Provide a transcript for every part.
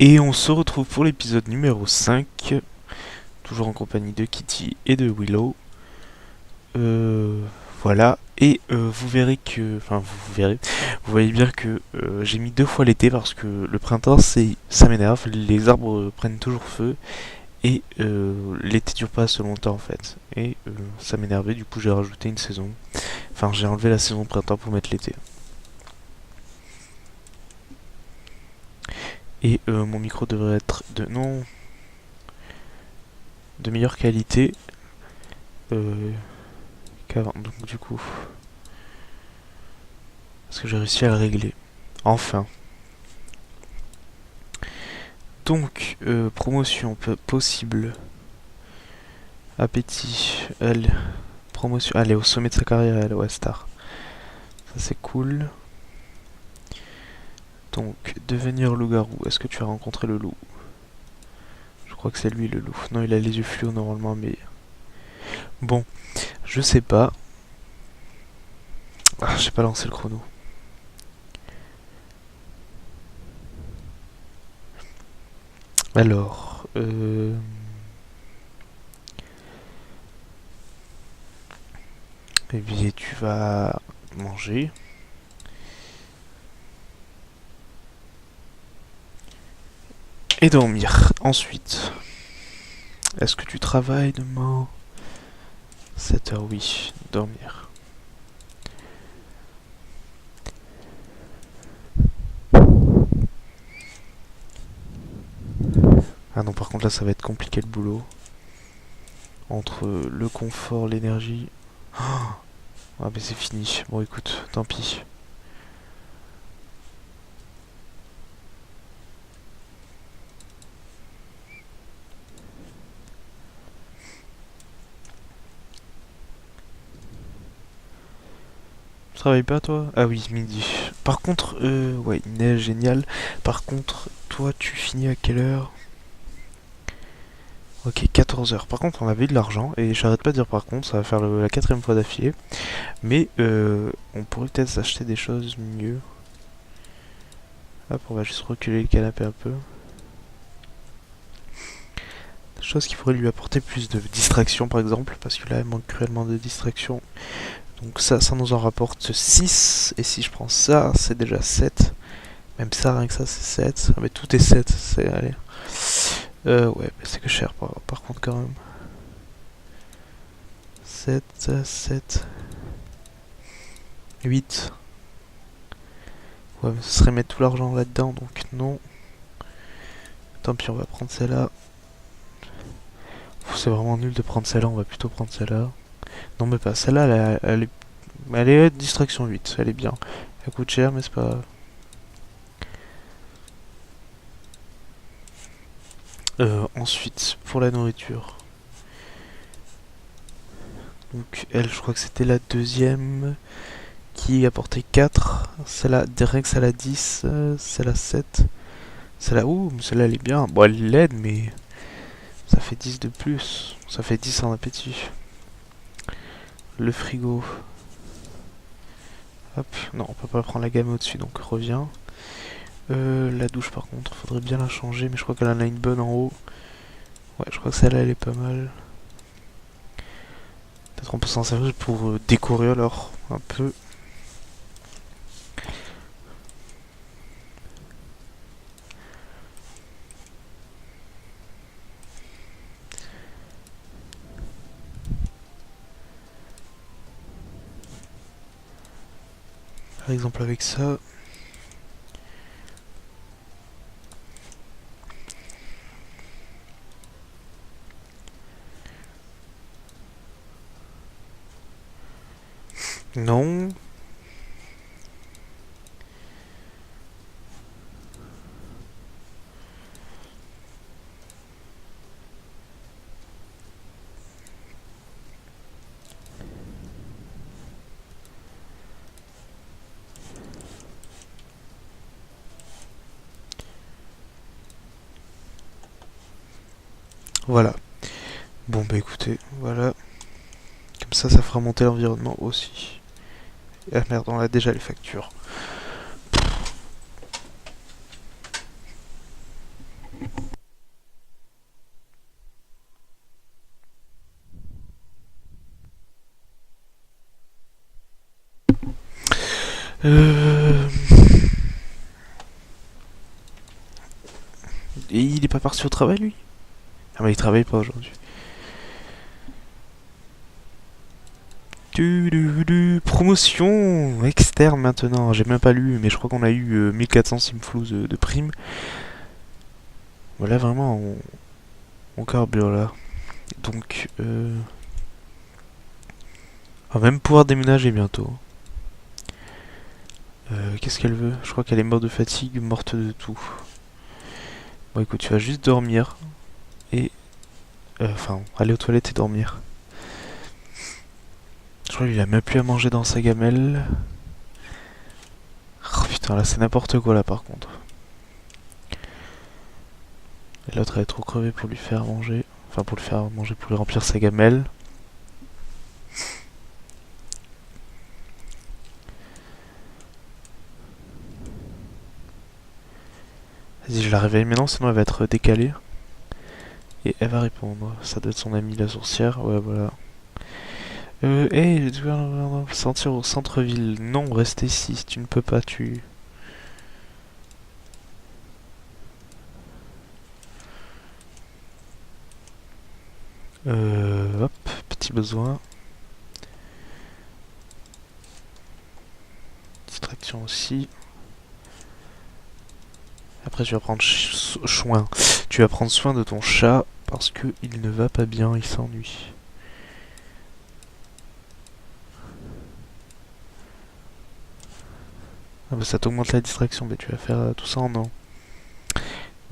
Et on se retrouve pour l'épisode numéro 5, toujours en compagnie de Kitty et de Willow. Euh, voilà, et vous verrez que... Enfin, vous verrez, vous voyez bien que j'ai mis 2 fois l'été parce que le printemps, ça m'énerve, les arbres prennent toujours feu, et l'été dure pas assez longtemps en fait. Et ça m'énervait, du coup j'ai rajouté une saison. Enfin, j'ai enlevé la saison de printemps pour mettre l'été. Et mon micro devrait être de... Non, de meilleure qualité. Euh, qu'avant. Donc du coup, parce que j'ai réussi à le régler. Enfin. Donc, promotion possible. Appétit. Elle. Promotion. Elle est au sommet de sa carrière, elle, ouais, star. Ça c'est cool. Donc, devenir loup-garou. Est-ce que tu as rencontré le loup? Je crois que c'est lui le loup. Non, il a les yeux fluo normalement, mais... Bon, je sais pas. Ah, j'ai pas lancé le chrono. Alors, eh bien, tu vas manger. Et dormir. Ensuite, est-ce que tu travailles demain? 7 heures, oui. Dormir. Ah non, par contre, là, ça va être compliqué le boulot. Entre le confort, l'énergie... Ah, mais c'est fini. Bon, écoute, tant pis. Tu travailles pas, toi? Ah oui, midi. Par contre, ouais, il neige, génial. Par contre, toi, tu finis à quelle heure? Ok, 14 heures. Par contre, on avait de l'argent, et j'arrête pas de dire par contre, ça va faire la 4ème fois d'affilée. Mais on pourrait peut-être s'acheter des choses mieux. Hop, on va juste reculer le canapé un peu. Des choses qui pourraient lui apporter plus de distraction, par exemple, parce que là, il manque cruellement de distraction. Donc ça nous en rapporte 6. Et si je prends ça, c'est déjà 7. Même ça, rien que ça, c'est 7. Ah, mais tout est 7. C'est, allez. Ouais, mais c'est que cher, par contre, quand même. 7, 7, 8. Ouais, mais ce serait mettre tout l'argent là-dedans, donc non. Tant pis, on va prendre celle-là. C'est vraiment nul de prendre celle-là, on va plutôt prendre celle-là. Non, mais pas celle-là, elle est distraction 8, elle est bien. Elle coûte cher, mais c'est pas... Ensuite, pour la nourriture. Donc, elle, je crois que c'était la deuxième qui apportait 4. Celle-là, Rex, elle a 10. Celle-là, 7. Celle-là, ouh, celle-là, elle est bien. Bon, elle l'aide, mais ça fait 10 de plus. Ça fait 10 en appétit. Le frigo. Hop, non, on peut pas prendre la gamme au-dessus, donc reviens. La douche, par contre, faudrait bien la changer, mais je crois qu'elle en a une bonne en haut. Ouais, je crois que celle-là, elle est pas mal. Peut-être on peut s'en servir pour décorer alors, un peu. Par exemple avec ça. Non. Voilà. Bon bah écoutez, voilà. Comme ça fera monter l'environnement aussi. Ah merde, on a déjà les factures. Euh... Et il est pas parti au travail, lui? Ah mais il travaille pas aujourd'hui. Promotion externe maintenant. J'ai même pas lu, mais je crois qu'on a eu 1400 simflous de primes. Voilà, vraiment, on carbure là. Donc, on va même pouvoir déménager bientôt. Qu'est-ce qu'elle veut? Je crois qu'elle est morte de fatigue, morte de tout. Bon, écoute, tu vas juste dormir. Et. Enfin, aller aux toilettes et dormir. Je crois qu'il a même plus à manger dans sa gamelle. Oh putain, là c'est n'importe quoi là par contre. Et l'autre elle est trop crevée pour lui faire manger. Enfin, pour lui faire manger, pour lui remplir sa gamelle. Vas-y, je la réveille maintenant, sinon elle va être décalée. Et elle va répondre. Ça doit être son amie la sourcière. Ouais, voilà. Hey, tu vas sortir au centre-ville. Non, reste ici. Si tu ne peux pas, tu. Hop, petit besoin. Distraction aussi. Après, tu vas prendre soin. Tu vas prendre soin de ton chat parce que il ne va pas bien, il s'ennuie. Ah bah ça t'augmente la distraction, mais tu vas faire tout ça en un.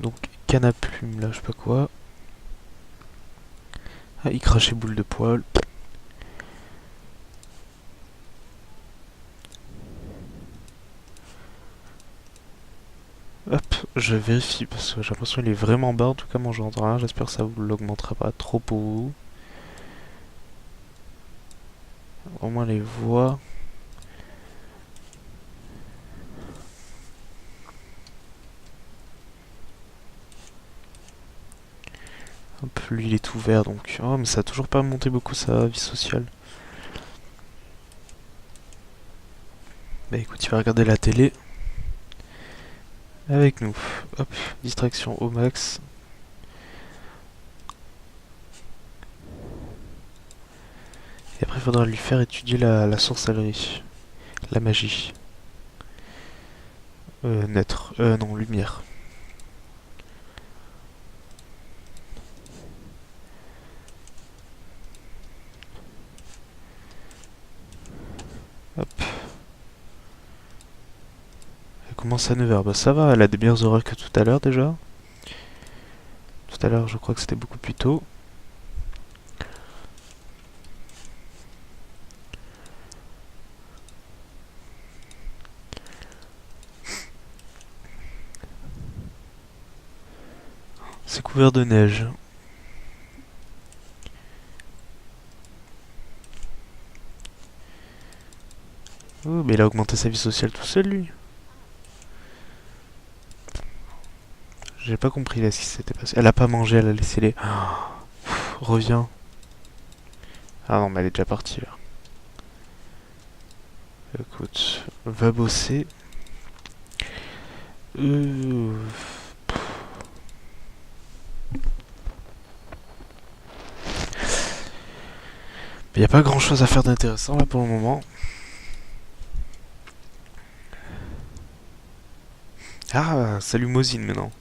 Donc canne à plume là, je sais pas quoi. Ah, il crachait boule de poil. Hop, je vérifie parce que j'ai l'impression qu'il est vraiment bas. En tout cas, moi j'entends rien. J'espère que ça vous l'augmentera pas trop pour vous. Au moins les voix. Hop, lui il est ouvert donc. Oh, mais ça a toujours pas monté beaucoup sa vie sociale. Bah écoute, il va regarder la télé avec nous. Hop, distraction au max. Et après, il faudra lui faire étudier la sorcellerie, la magie. Naître. Non, lumière. Hop. Elle commence à 9h. Bah ça va, elle a des meilleures horaires que tout à l'heure déjà. Tout à l'heure, je crois que c'était beaucoup plus tôt. C'est couvert de neige. Oh, mais il a augmenté sa vie sociale tout seul, lui. J'ai pas compris là ce qui s'était passé. Elle a pas mangé, elle a laissé les. Reviens. Ah non, mais elle est déjà partie là. Écoute, va bosser. Euh... Il n'y a pas grand chose à faire d'intéressant là pour le moment. Ah, salut Mosine maintenant.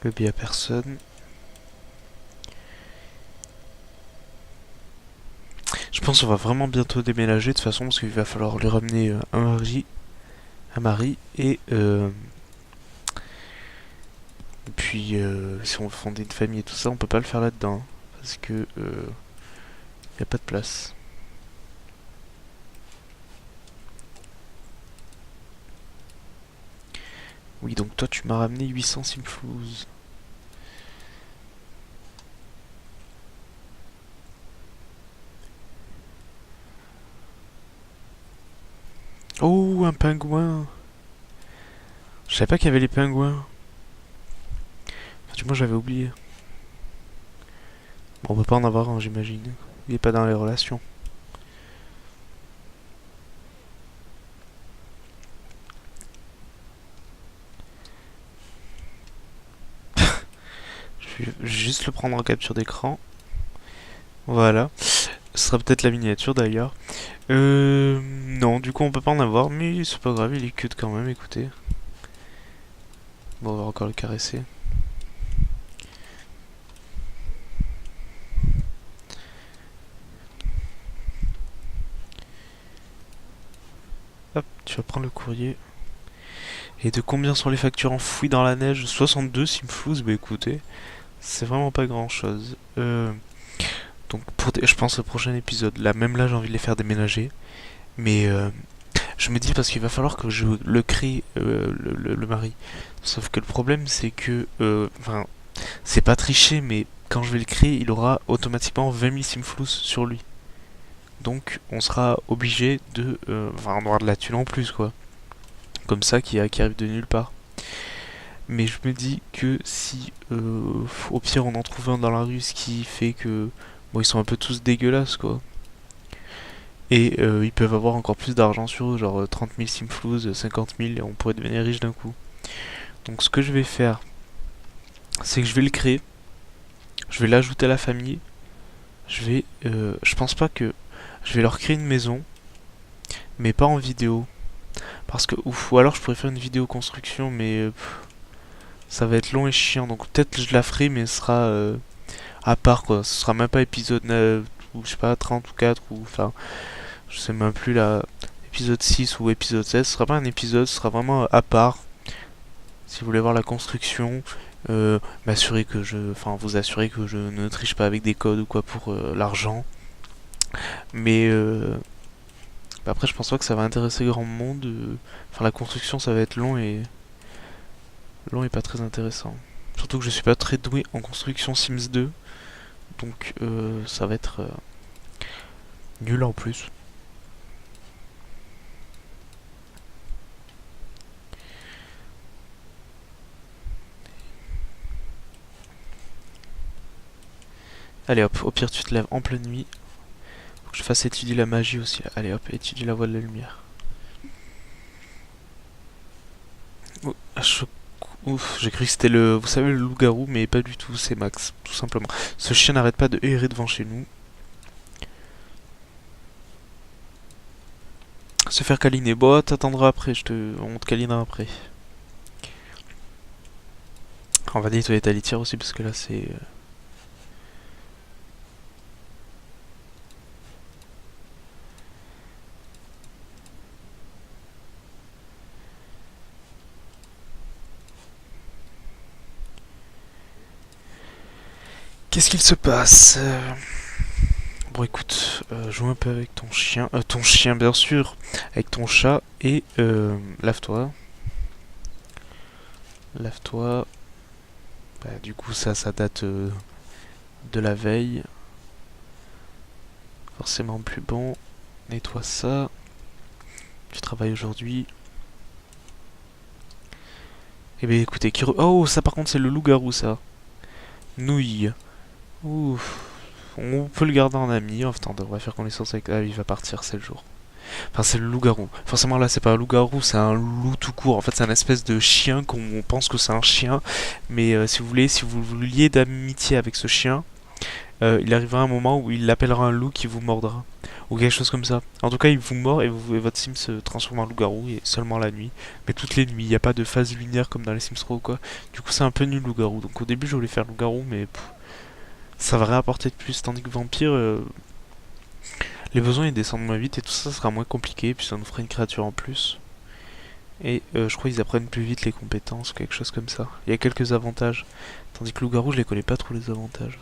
Le billet à personne. Je pense qu'on va vraiment bientôt déménager de toute façon parce qu'il va falloir lui ramener un mari et puis si on veut fonder une famille et tout ça, on peut pas le faire là-dedans hein, parce que y a pas de place. Oui, donc toi tu m'as ramené 800 simflouz. Oh, un pingouin. Je savais pas qu'il y avait les pingouins. Du moins j'avais oublié. Bon, on peut pas en avoir un, j'imagine. Il est pas dans les relations. Je vais juste le prendre en capture d'écran. Voilà. Ce sera peut-être la miniature d'ailleurs. Non, du coup on peut pas en avoir, mais c'est pas grave, il est cute quand même, écoutez. Bon, on va encore le caresser. Hop, tu vas prendre le courrier. Et de combien sont les factures enfouies dans la neige? 62 Simflouz, bah écoutez, c'est vraiment pas grand chose. Donc je pense au prochain épisode, là même là j'ai envie de les faire déménager. Mais je me dis parce qu'il va falloir que je le crée, le mari. Sauf que le problème c'est que, enfin, c'est pas triché, mais quand je vais le créer, il aura automatiquement 20 000 Simflouz sur lui. Donc on sera obligé de... Enfin, on aura de la thune en plus, quoi. Comme ça, qui arrive de nulle part. Mais je me dis que si, au pire, on en trouve un dans la rue, ce qui fait que... Bon, ils sont un peu tous dégueulasses, quoi. Et ils peuvent avoir encore plus d'argent sur eux, genre 30 000 Simflouz, 50 000, et on pourrait devenir riche d'un coup. Donc ce que je vais faire, c'est que je vais le créer, je vais l'ajouter à la famille, je pense pas que... Je vais leur créer une maison, mais pas en vidéo. Parce que, ouf, ou alors je pourrais faire une vidéo construction, mais ça va être long et chiant. Donc peut-être je la ferai, mais ce sera à part, quoi. Ce sera même pas épisode 9, ou je sais pas, 30 ou 4, ou enfin, je sais même plus là, épisode 6 ou épisode 16. Ce sera pas un épisode, ce sera vraiment à part. Si vous voulez voir la construction, m'assurer que enfin, vous assurer que je ne triche pas avec des codes ou quoi pour l'argent. Mais après, je pense pas que ça va intéresser grand monde. Enfin, la construction, ça va être long et pas très intéressant. Surtout que je suis pas très doué en construction Sims 2, donc ça va être nul en plus. Allez hop, au pire tu te lèves en pleine nuit. Faut que je fasse étudier la magie aussi. Là. Allez hop, étudier la voie de la lumière. Oh, ouf, j'ai cru que c'était vous savez, le loup-garou, mais pas du tout, c'est Max, tout simplement. Ce chien n'arrête pas de errer devant chez nous. Se faire câliner. Bon, t'attendras après, on te câlinera après. On va nettoyer ta litière aussi, parce que là c'est... Qu'est-ce qu'il se passe Bon écoute, joue un peu avec ton chien bien sûr, avec ton chat, et lave-toi. Lave-toi. Bah, du coup ça date de la veille. Forcément plus bon. Nettoie ça. Tu travailles aujourd'hui. Eh bien écoutez, oh ça par contre c'est le loup-garou ça. Nouille. Ouf. On peut le garder en ami. Enfin, on devrait faire connaissance avec... Ah, il va partir, c'est le jour. Enfin, c'est le loup-garou. Forcément, là, c'est pas un loup-garou, c'est un loup tout court. En fait, c'est un espèce de chien qu'on pense que c'est un chien. Mais si vous voulez, si vous vous liez d'amitié avec ce chien, il arrivera un moment où il appellera un loup qui vous mordra. Ou quelque chose comme ça. En tout cas, il vous mord et votre sim se transforme en loup-garou et seulement la nuit. Mais toutes les nuits, il n'y a pas de phase lunaire comme dans les Sims 3 ou quoi. Du coup, c'est un peu nul loup-garou. Donc au début, je voulais faire loup-garou, mais ça va rien apporter de plus. Tandis que vampire, les besoins ils descendent moins vite et tout ça sera moins compliqué. Puis ça nous fera une créature en plus. Et je crois qu'ils apprennent plus vite les compétences, quelque chose comme ça. Il y a quelques avantages. Tandis que loup-garou, je les connais pas trop les avantages.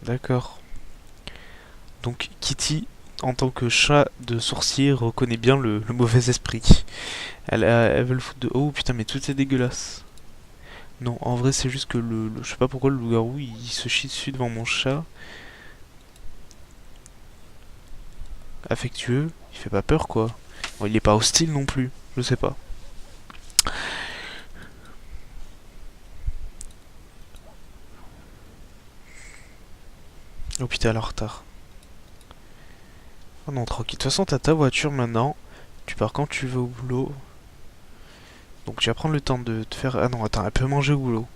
D'accord. Donc Kitty, en tant que chat de sourcier, reconnaît bien le mauvais esprit. Elle veut le foutre de... Oh putain, mais tout est dégueulasse. Non, en vrai, c'est juste que je sais pas pourquoi le loup-garou il se chie dessus devant mon chat. Affectueux, il fait pas peur quoi. Bon, il est pas hostile non plus, je sais pas. Oh putain, elle est en retard. Oh non, tranquille. De toute façon, t'as ta voiture maintenant. Tu pars quand tu veux au boulot. Donc tu vas prendre le temps de te faire... Ah non, attends, elle peut manger au boulot.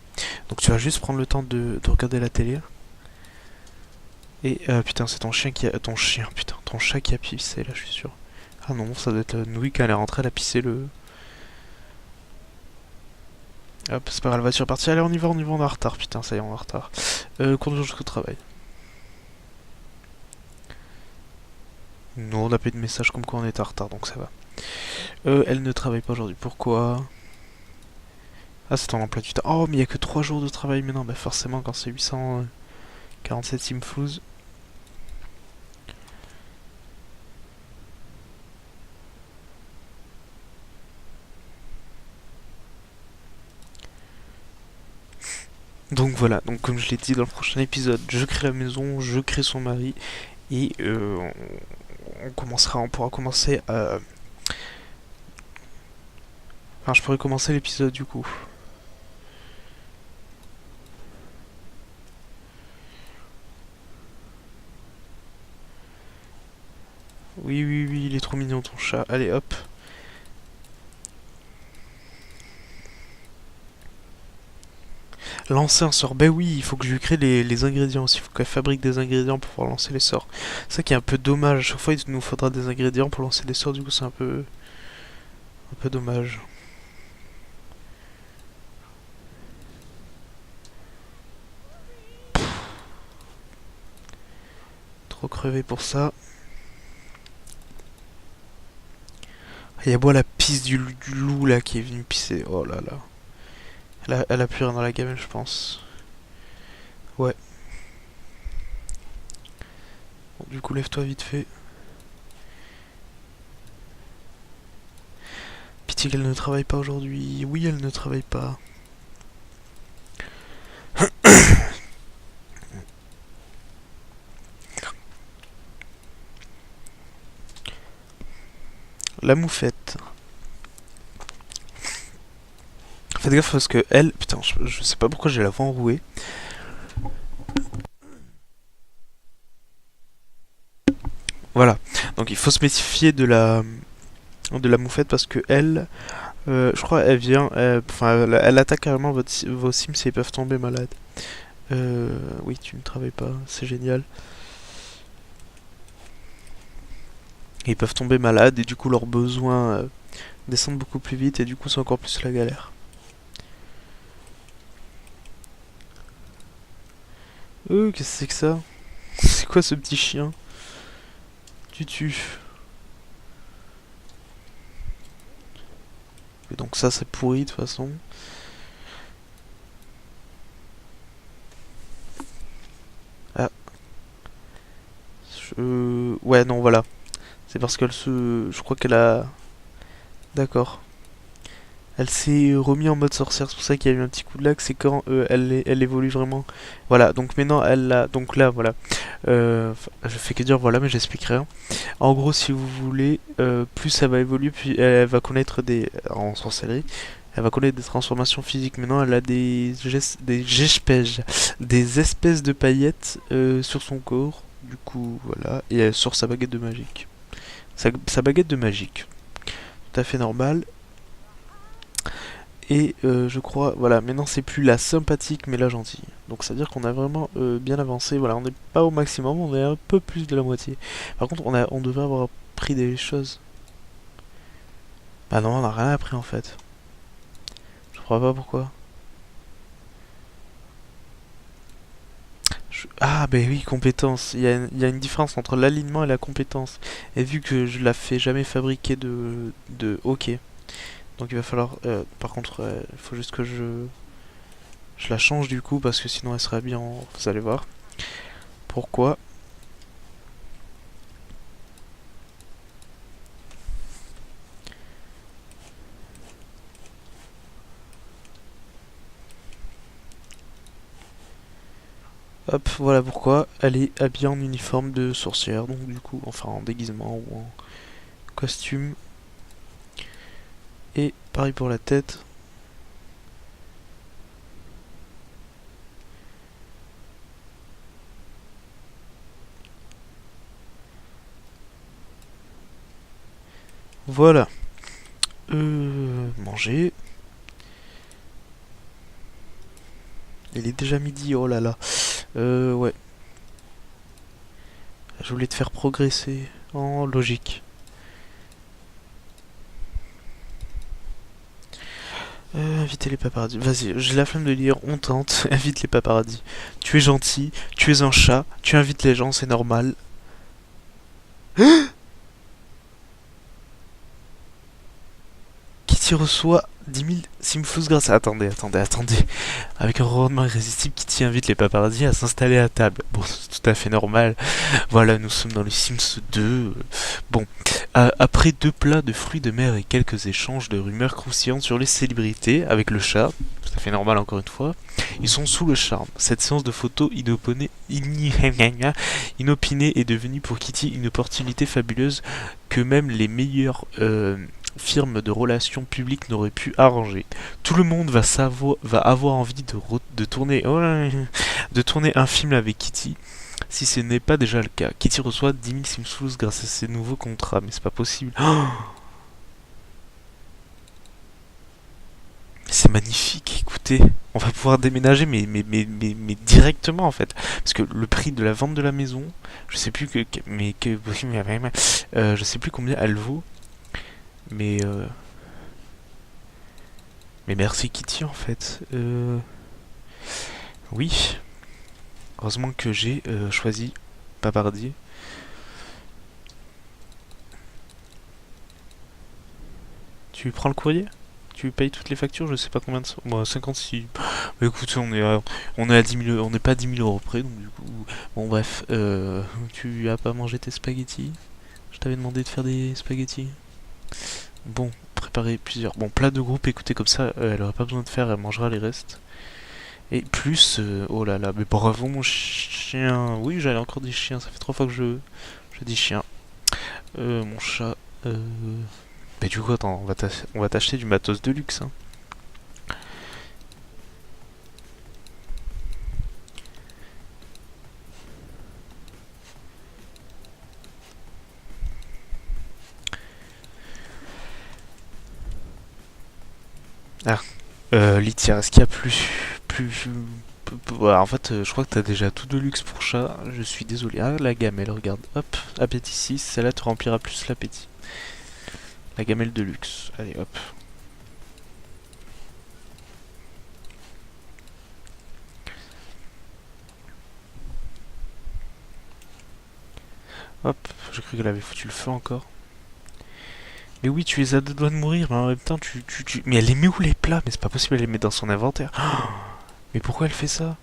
Donc tu vas juste prendre le temps de regarder la télé. Et putain, c'est ton chien qui a... Ton chien, putain. Ton chat qui a pissé, là, je suis sûr. Ah non, ça doit être Noui quand elle est rentrée, elle a pissé le... Hop, c'est pas grave, la voiture est partie. Allez, on y va, on est en retard. Putain, ça y est, on est en retard. Conduire jusqu'au travail. Non, on n'a pas eu de message comme quoi on est en retard, donc ça va. Elle ne travaille pas aujourd'hui. Pourquoi? Ah, c'est ton emploi du temps. Oh, mais il y a que 3 jours de travail. Mais non, bah forcément, quand c'est 847 Simflouz. Donc voilà, donc comme je l'ai dit dans le prochain épisode, je crée la maison, je crée son mari, et on pourra commencer à... Enfin, je pourrais commencer l'épisode du coup. Oui, oui, oui, il est trop mignon ton chat. Allez, hop. Lancer un sort. Ben oui, il faut que je lui crée les ingrédients aussi. Il faut qu'elle fabrique des ingrédients pour pouvoir lancer les sorts. C'est ça qui est un peu dommage. À chaque fois, il nous faudra des ingrédients pour lancer des sorts. Du coup, c'est un peu dommage. Trop crevé pour ça. Il y a beau la pisse du loup là qui est venu pisser. Oh là là. Elle a plus rien dans la gamelle, je pense. Ouais. Bon, du coup, lève-toi vite fait. Pitié qu'elle ne travaille pas aujourd'hui. Oui, elle ne travaille pas. La moufette. Faites gaffe parce que elle... Putain, je sais pas pourquoi j'ai la voix enrouée. Voilà. Donc il faut se méfier de la moufette parce que elle... je crois elle vient... Enfin, elle attaque carrément vos sims et ils peuvent tomber malades. Oui, tu ne travailles pas. C'est génial. Et ils peuvent tomber malades et du coup leurs besoins descendent beaucoup plus vite et du coup c'est encore plus la galère. Qu'est-ce que c'est que ça? C'est quoi ce petit chien? Tu tues. Et donc ça c'est pourri de toute façon. Ah, ouais non voilà. C'est parce qu'elle se... Je crois qu'elle a... D'accord. Elle s'est remise en mode sorcière, c'est pour ça qu'il y a eu un petit coup de lag, c'est quand elle évolue vraiment. Voilà, donc maintenant elle a... Donc là, voilà. Je fais que dire voilà, mais j'explique rien. En gros, si vous voulez, plus elle va évoluer, puis elle va connaître des... En sorcellerie, elle va connaître des transformations physiques. Maintenant, elle a des espèces de paillettes sur son corps. Du coup, voilà. Et elle sort sa baguette de magique. Sa baguette de magique. Tout à fait normal. Et je crois, voilà, maintenant c'est plus la sympathique mais la gentille. Donc c'est à dire qu'on a vraiment bien avancé. Voilà, on n'est pas au maximum, on est un peu plus de la moitié. Par contre, on devrait avoir appris des choses. Bah non, on n'a rien appris en fait. Je crois pas pourquoi. Ah bah oui, compétence. Il y a une différence entre l'alignement et la compétence. Et vu que je la fais jamais fabriquer de ok. Donc il va falloir... par contre, il faut juste que je la change du coup parce que sinon elle serait bien... Vous allez voir. Pourquoi? Hop, voilà pourquoi elle est habillée en uniforme de sorcière. Donc du coup, enfin en déguisement ou en costume. Et pareil pour la tête. Voilà. Manger. Il est déjà midi, oh là là. Ouais. Je voulais te faire progresser. En logique. Inviter les papardis. Vas-y, j'ai la flemme de lire, on tente. Invite les papardis. Tu es gentil, tu es un chat, tu invites les gens, c'est normal. Kitty reçoit 10 000 simflous grâce à... Attendez. Avec un rendement irrésistible, Kitty invite les papardis à s'installer à table. Bon, c'est tout à fait normal. Voilà, nous sommes dans les Sims 2. Bon, après 2 plats de fruits de mer et quelques échanges de rumeurs croustillantes sur les célébrités avec le chat, tout à fait normal encore une fois, ils sont sous le charme. Cette séance de photos inopinée est devenue pour Kitty une opportunité fabuleuse que même les meilleures firmes de relations publiques n'auraient pu arranger. Tout le monde va avoir envie de tourner, de tourner un film avec Kitty. Si ce n'est pas déjà le cas, Kitty reçoit 10 000 simflous grâce à ses nouveaux contrats, mais c'est pas possible. Oh, c'est magnifique, écoutez. On va pouvoir déménager, mais directement en fait. Parce que le prix de la vente de la maison, je sais plus je sais plus combien elle vaut. Mais, mais merci Kitty en fait. Oui, heureusement que j'ai choisi Papardi. Tu prends le courrier? Tu payes toutes les factures? Je sais pas combien de... Bon, 56. Bah, écoute, on est à 10 000, on n'est pas à 10 000 € près, donc du coup... Bon bref, tu as pas mangé tes spaghettis? Je t'avais demandé de faire des spaghettis. Bon, préparer plusieurs... Bon, plat de groupe, écoutez, comme ça, elle aura pas besoin de faire, elle mangera les restes. Et plus... oh là là, mais bravo mon chien. Oui, j'allais encore des chiens, ça fait 3 fois que je dis chien. Mon chat... Mais du coup, attends, on va t'acheter du matos de luxe, hein. Ah, litière, est-ce qu'il y a ouais, en fait, je crois que t'as déjà tout de luxe pour chat. Je suis désolé. Ah, la gamelle, regarde. Hop, appétit 6. Celle-là te remplira plus l'appétit. La gamelle de luxe. Allez, hop. Hop, j'ai cru qu'elle avait foutu le feu encore. Mais oui, tu es à 2 doigts de mourir, mais en même temps, Mais elle les met où les plats? Mais c'est pas possible, elle les met dans son inventaire. Mais pourquoi elle fait ça?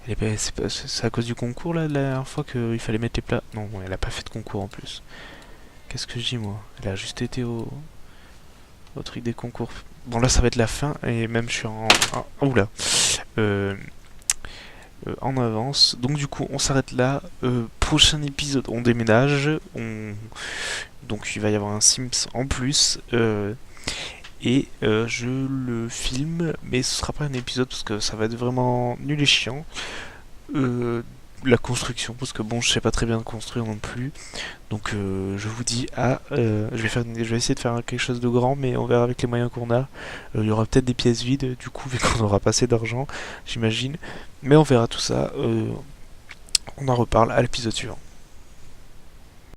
C'est à cause du concours là, la dernière fois qu'il fallait mettre les plats. Non, elle a pas fait de concours en plus. Qu'est-ce que je dis moi? Elle a juste été au truc des concours. Bon là ça va être la fin et même je suis oula. Euh, en avance. Donc du coup on s'arrête là. Prochain épisode on déménage. Donc il va y avoir un Sims en plus. Et je le filme, mais ce sera pas un épisode parce que ça va être vraiment nul et chiant. La construction, parce que bon, je sais pas très bien construire non plus. Donc je vous dis je vais essayer de faire quelque chose de grand, mais on verra avec les moyens qu'on a. Il y aura peut-être des pièces vides, du coup, vu qu'on aura pas assez d'argent, j'imagine. Mais on verra tout ça. On en reparle à l'épisode suivant.